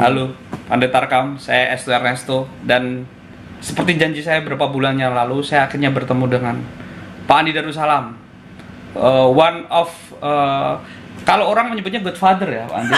Halo, Pendeta Rekam, saya Estu Ernesto, dan seperti janji saya beberapa bulan yang lalu, saya akhirnya bertemu dengan Pak Andi Darussalam. One of, kalau orang menyebutnya Godfather ya Pak Andi.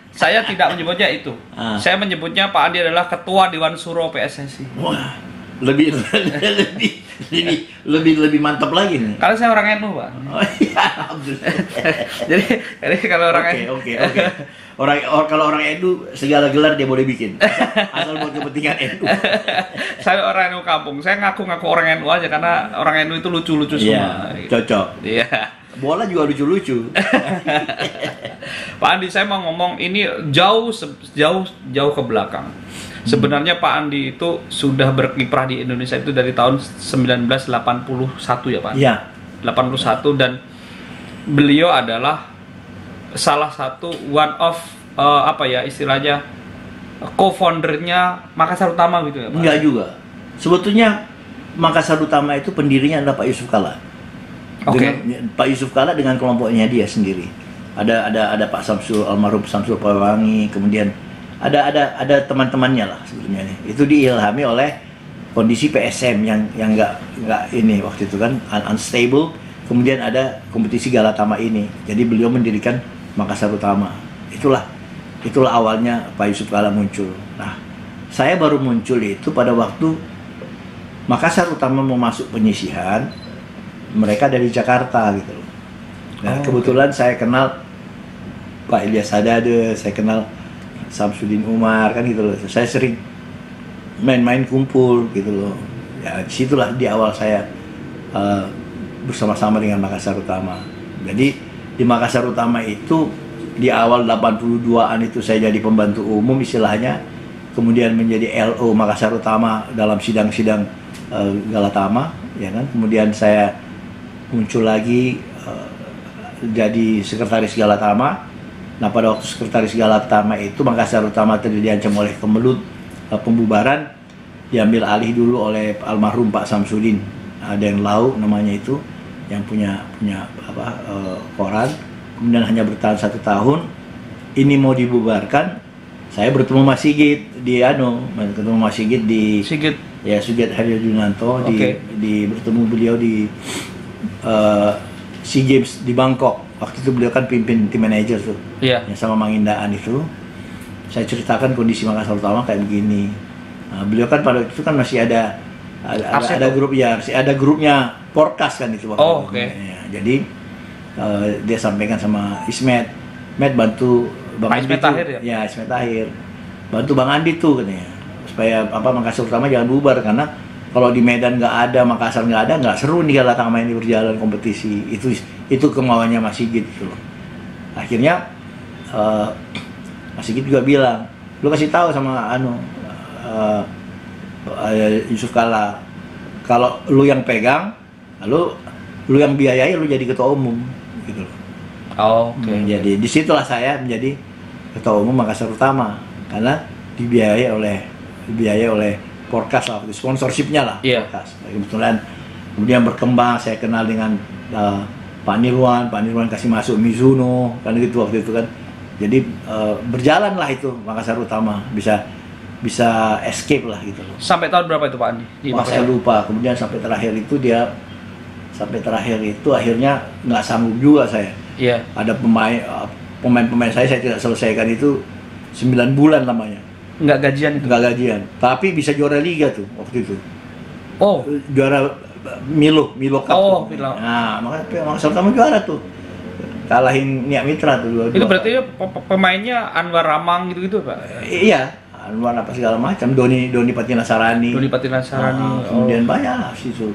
Saya tidak menyebutnya itu. Saya menyebutnya Pak Andi adalah Ketua Dewan Suro PSSI. Wah, lebih mantap lagi nih. Kalau saya orang NU, Pak. Oh iya, alhamdulillah. jadi kalau orang NU. Oke. Kalau orang NU segala gelar dia boleh bikin. Asal buat kepentingan NU. Saya orang NU kampung. Saya ngaku-ngaku orang NU aja karena orang NU itu lucu-lucu semua. Iya, cocok. Iya. Bola juga lucu-lucu. Pak Andi, saya mau ngomong ini jauh ke belakang. Sebenarnya Pak Andi itu sudah berkiprah di Indonesia itu dari tahun 1981 ya Pak? Iya. 81, dan beliau adalah salah satu one of apa ya istilahnya co-foundernya Makassar Utama gitu ya Pak? Enggak juga. Sebetulnya Makassar Utama itu pendirinya adalah Pak Yusuf Kalla. Oke. Pak Yusuf Kalla dengan kelompoknya dia sendiri. Ada Pak Samsul, almarhum Samsul Pawangi, kemudian ada teman-temannya lah sebetulnya nih. Itu diilhami oleh kondisi PSM yang nggak ini waktu itu kan unstable. Kemudian ada kompetisi Galatama ini. Jadi beliau mendirikan Makassar Utama. Itulah awalnya Pak Yusuf Kalla muncul. Nah, saya baru muncul itu pada waktu Makassar Utama mau masuk penyisihan. Mereka dari Jakarta gitu loh. Nah, kebetulan saya kenal Pak Ilyas Sadade, saya kenal Samsudin Umar kan gitu loh. Saya sering main-main kumpul gitu loh. Ya disitulah di awal saya bersama-sama dengan Makassar Utama. Jadi di Makassar Utama itu di awal 82-an itu saya jadi pembantu umum istilahnya. Kemudian menjadi LO Makassar Utama dalam sidang-sidang Galatama, ya kan. Kemudian saya muncul lagi jadi sekretaris Galatama. Nah, pada waktu sekretaris Galatama itu Makassar Utama tadi diancam oleh kemelut pembubaran, diambil alih dulu oleh almarhum Pak Samsudin. Ada yang Lau namanya itu, yang punya koran. Kemudian hanya bertahan 1 tahun. Ini mau dibubarkan. Saya bertemu Mas Sigit ketemu Mas Sigit di Sigit Haryadinanto bertemu beliau di SEA Games di Bangkok. Waktu itu beliau kan pimpin tim manajer tuh, yang sama Mang Indaan itu. Saya ceritakan kondisi Makassar Utama kayak begini. Nah, beliau kan pada itu kan masih ada grup ada grupnya Porkas kan itu waktu itu. Ya, jadi dia sampaikan sama Ismet bantu Bang Andi Tahir ya Ismet Tahir, bantu Bang Andi tuh katanya supaya Makassar Utama jangan bubar, karena kalau di Medan nggak ada, Makassar nggak ada, nggak seru nih Galatama ini berjalan kompetisi. Itu kemauannya Mas Sigit gitu loh. Akhirnya Mas Sigit juga bilang, lu kasih tahu sama Yusuf Kalla, kalau lu yang pegang, lalu lu yang biayai, lu jadi ketua umum gitu loh. Jadi disitulah saya menjadi ketua umum Makassar Utama, karena dibiayai oleh Porkas lah, sponsorshipnya lah. Porkas. Kebetulan kemudian berkembang, saya kenal dengan Pak Nirwan kasih masuk Mizuno kan gitu waktu itu kan. Jadi berjalan lah itu Makassar Utama, bisa escape lah gitu loh. Sampai tahun berapa itu Pak Andi? Saya lupa. Kemudian sampai terakhir itu akhirnya nggak sanggup juga saya. Iya. Ada pemain saya tidak selesaikan itu 9 bulan lamanya. Nggak gajian itu? Nggak gajian, tapi bisa juara liga tuh waktu itu. Juara Milo Cup. Nah, makanya Makassar Utama juara tuh, kalahin Niak Mitra tuh. Itu berarti pemainnya Anwar Ramang gitu Pak? Iya, Anwar apa segala macam, Doni Patinasarani. Kemudian banyak lah situ.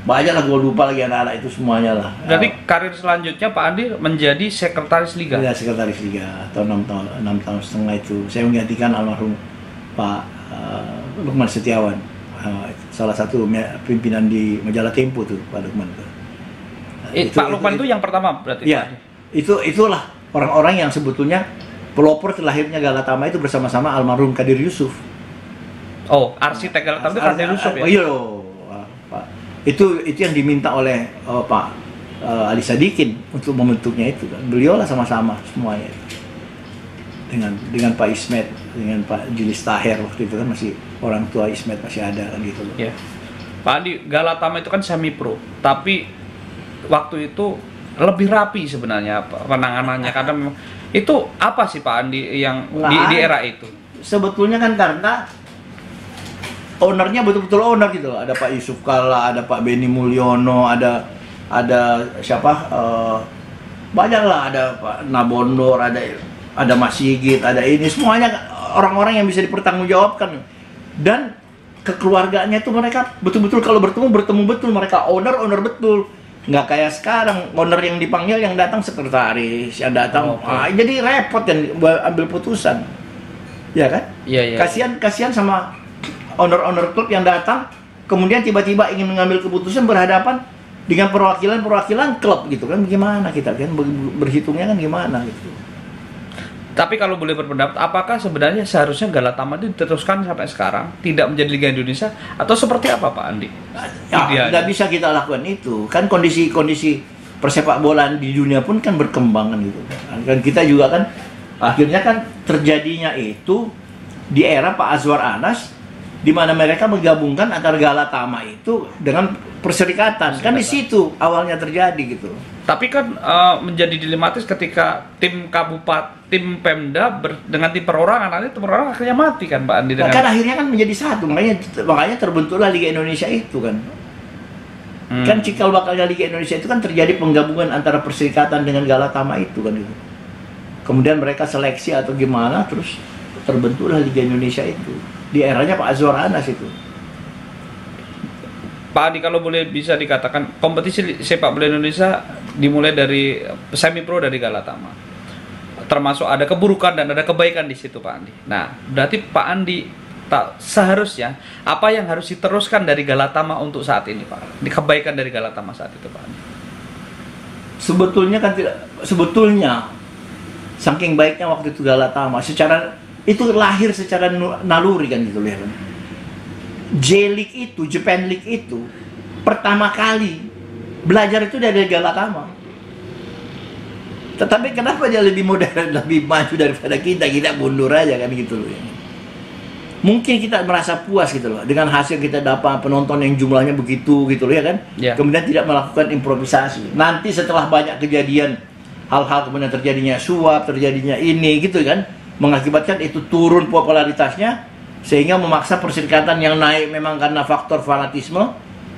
Banyak lah, gue lupa lagi anak-anak itu semuanya lah. Berarti karir selanjutnya Pak Andi menjadi sekretaris liga? Iya, sekretaris liga atau 6 tahun setengah itu. Saya menggantikan almarhum Pak Lukman Setiawan, salah satu pimpinan di majalah Tempo tuh, Pak Lukman. Pak Lukman itu yang pertama berarti? Iya, itulah orang-orang yang sebetulnya pelopor terlahirnya Galatama itu bersama-sama almarhum Kadir Yusuf. Arsitek Galatama itu Kadir Yusuf ya? Iya, Pak. Itu yang diminta oleh Pak Ali Sadikin untuk membentuknya itu kan. Beliau lah sama-sama semuanya. dengan Pak Ismet, dengan Pak Julius Taher waktu itu kan masih orang tua Ismet masih ada kan gitu loh. Ya. Pak Andi, Galatama itu kan semi pro, tapi waktu itu lebih rapi sebenarnya penanganannya karena memang itu apa sih Pak Andi yang di era itu? Sebetulnya kan karena ownernya betul-betul owner gitu loh. Ada Pak Yusuf Kalla, ada Pak Beni Mulyono, ada siapa banyak lah, ada Pak Nabondor, ada Mas Sigit, ada ini semuanya orang-orang yang bisa dipertanggungjawabkan dan kekeluarganya itu mereka betul-betul kalau bertemu betul mereka owner betul, nggak kayak sekarang owner yang dipanggil yang datang sekretaris yang datang jadi repot dan ambil putusan ya kan. Iya. Kasihan sama owner klub yang datang kemudian tiba-tiba ingin mengambil keputusan berhadapan dengan perwakilan klub gitu kan. Gimana kita kan berhitungnya kan gimana gitu. Tapi kalau boleh berpendapat, apakah sebenarnya seharusnya Galatama itu diteruskan sampai sekarang, tidak menjadi Liga Indonesia, atau seperti apa Pak Andi? Ya, nggak bisa kita lakukan itu. Kan kondisi persepak bolaan di dunia pun kan berkembang kan gitu. Dan kita juga kan, akhirnya kan terjadinya itu di era Pak Azwar Anas, di mana mereka menggabungkan antara Galatama itu dengan perserikatan. Kan di situ awalnya terjadi gitu. Tapi kan menjadi dilematis ketika tim Pemda dengan tim perorangan, nanti tim perorangan akhirnya mati kan Pak Andi. Kan akhirnya kan menjadi satu, makanya terbentuklah Liga Indonesia itu kan. Kan cikal bakalnya Liga Indonesia itu kan terjadi penggabungan antara perserikatan dengan Galatama itu kan gitu. Kemudian mereka seleksi atau gimana, terus terbentuklah Liga Indonesia itu di eranya Pak Azwar Anas itu. Pak Andi, kalau boleh bisa dikatakan kompetisi sepak bola Indonesia dimulai dari semi pro dari Galatama, termasuk ada keburukan dan ada kebaikan di situ Pak Andi. Nah, berarti Pak Andi seharusnya apa yang harus diteruskan dari Galatama untuk saat ini Pak? Di kebaikan dari Galatama saat itu Pak Andi. Sebetulnya saking baiknya waktu itu Galatama itu lahir secara naluri kan gitu lihat kan. Japan League itu pertama kali belajar itu dari Galatama. Tetapi kenapa dia lebih modern, lebih maju daripada kita mundur aja kan gitu loh. Mungkin kita merasa puas gitu loh dengan hasil kita dapat penonton yang jumlahnya begitu gitu loh ya kan. Kemudian tidak melakukan improvisasi. Nanti setelah banyak kejadian hal-hal kemudian terjadinya suap, terjadinya ini gitu kan, mengakibatkan itu turun popularitasnya sehingga memaksa perserikatan yang naik memang karena faktor fanatisme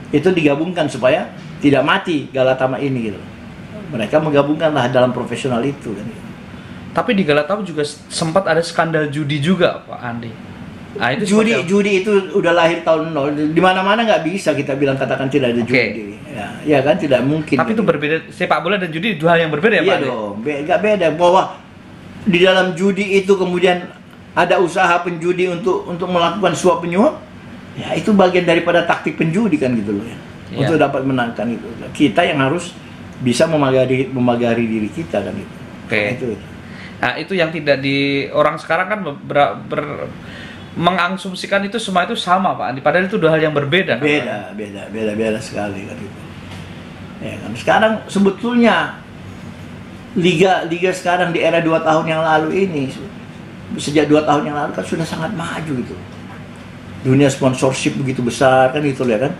itu digabungkan supaya tidak mati Galatama ini gitu. Mereka menggabungkanlah dalam profesional itu kan. Tapi di Galatama juga sempat ada skandal judi juga Pak Andi. Nah, itu judi itu udah lahir tahun 0. Di mana-mana nggak bisa kita katakan tidak ada judi. Ya kan tidak mungkin. Tapi itu berbeda, sepak bola dan judi dua hal yang berbeda ya Pak Andi. Iya dong, nggak beda. Bahwa di dalam judi itu kemudian ada usaha penjudi untuk melakukan suap penyuap, ya itu bagian daripada taktik penjudi kan gitu loh ya. Untuk dapat menangkan itu. Kita yang harus bisa memagari diri kita kan itu. Nah, itu yang tidak orang sekarang kan mengasumsikan itu semua itu sama Pak Andi, padahal itu dua hal yang berbeda. Beda sekali kan itu. Ya kan sekarang sebetulnya liga sekarang di era 2 tahun yang lalu ini, sejak 2 tahun yang lalu kan sudah sangat maju gitu. Dunia sponsorship begitu besar kan gitu ya kan.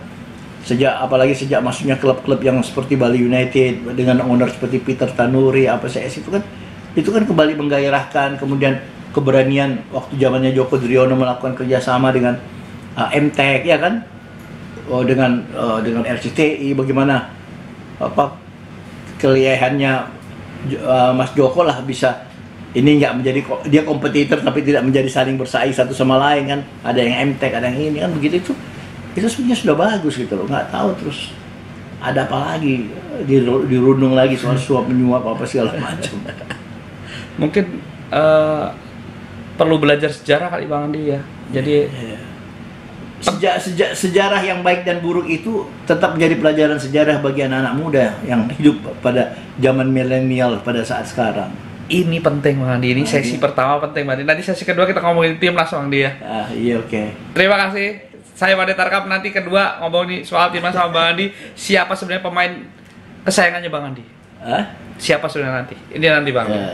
Apalagi sejak masuknya klub-klub yang seperti Bali United dengan owner seperti Peter Tanuri, CS itu kan kembali menggairahkan. Kemudian keberanian waktu zamannya Joko Driono melakukan kerjasama dengan MTEK ya kan, dengan RCTI, bagaimana kelihayannya Mas Joko lah bisa ini nggak menjadi dia kompetitor tapi tidak menjadi saling bersaing satu sama lain kan. Ada yang MTEK, ada yang ini kan begitu itu sebenarnya sudah bagus gitu loh. Nggak tahu terus ada apa lagi dirundung lagi soal suap menyuap apa segala macam. Mungkin perlu belajar sejarah kali Bang Andi ya. Jadi sejarah yang baik dan buruk itu tetap menjadi pelajaran sejarah bagi anak-anak muda yang hidup pada zaman milenial pada saat sekarang. Ini penting Bang Andi, ini sesi pertama penting Bang Andi. Nanti sesi kedua kita ngomongin timnas Bang Andi ya. Iya oke. Terima kasih. Saya Made Tarkam, nanti kedua ngomongin soal timnas sama Bang Andi. Siapa sebenarnya pemain kesayangannya Bang Andi? Siapa sebenarnya nanti? Ini nanti Bang Andi.